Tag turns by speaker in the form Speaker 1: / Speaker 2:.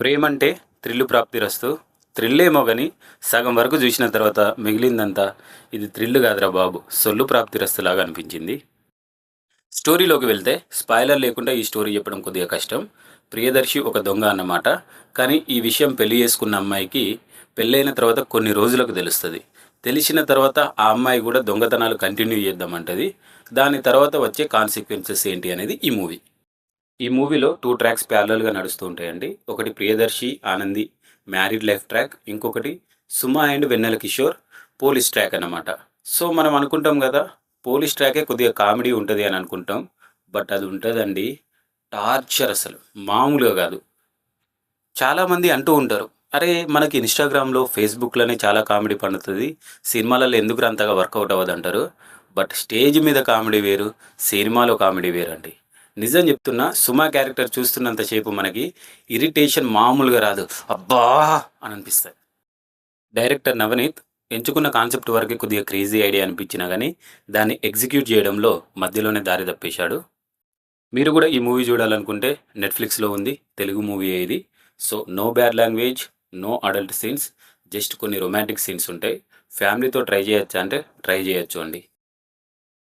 Speaker 1: ప్రేమంటే thrill ప్రాప్తిరస్తు. థ్రిల్లేమో గాని సగం వరకు చూసిన తర్వాత మిగిలిందంతా ఇది థ్రిల్ కాదురా బాబు! సొల్లు ప్రాప్తిరస్తులాగా అనిపించింది. స్టోరీలోకి వెళ్తే స్పాయిలర్ లేకుండా ఈ స్టోరీ చెప్పడం కొద్దిగా కష్టం. ప్రియదర్శి ఒక దొంగ అన్నమాట. కానీ ఈ విషయం పెళ్లి చేసుకున్న అమ్మాయికి పెళ్ళైన తర్వాత కొన్ని రోజులకు తెలుస్తది. తెలిసిన తర్వాత ఆ అమ్మాయి కూడా దొంగతనాలు కంటిన్యూ చేద్దామంటది. దాని తర్వాత వచ్చే కాన్సిక్వెన్సెస్ ఏంటి అనేది ఈ మూవీ. ఈ మూవీలో 2 ట్రాక్స్ ప్యారలల్‌గా నడుస్తూ ఉంటాయండి. ఒకటి 'Priyadarshi Anandi' married life track. ఇంకొకటి 'Suma and Vennela Kishore' police track అన్నమాట. సో, మనం అనుకుంటాం గదా! పోలీస్ ట్రాకే కొద్దిగా కామెడీ ఉంటది అని అనుకుంటాం. బట్ అది ఉంటదండి. టార్చర్ అసలు. మామూలుగా గాదు. చాలామంది అంటూ ఉంటారు. అరే! మనకి ఇన్‌స్టాగ్రామ్‌లో, ఫేస్‌బుక్‌లోనే చాలా కామెడీ పండుతది. సినిమాలలో ఎందుకురా అంతగా వర్కౌట్ అవ్వదంటారు. బట్ స్టేజ్ మీద కామెడీ వేరు, సినిమాలో కామెడీ వేరండి. నిజం చెప్తున్నా 'సుమ' క్యారెక్టర్ చూస్తున్నంత సేపు మనకి ఇరిటేషన్ మామూలుగా రాదు. అబ్బా! అని అనిపిస్తది. డైరెక్టర్ నవనీత్ ఎంచుకున్న కాన్సెప్ట్ వరకే కొద్దిగా క్రేజీ ఐడియా అనిపించినా గానీ, దాన్ని ఎగ్జిక్యూట్ చేయడంలో మధ్యలోనే దారి తప్పేశాడు. మీరు కూడా ఈ మూవీ చూడాలనుకుంటే నెట్‌ఫ్లిక్స్‌లో ఉంది. తెలుగు మూవీయే ఇది. So, no bad language, no adult scenes, just కొన్ని రొమాంటిక్ సీన్స్ ఉంటాయి. ఫ్యామిలీతో ట్రై చేయొచ్చా అంటే ట్రై చేయొచ్చు అండి.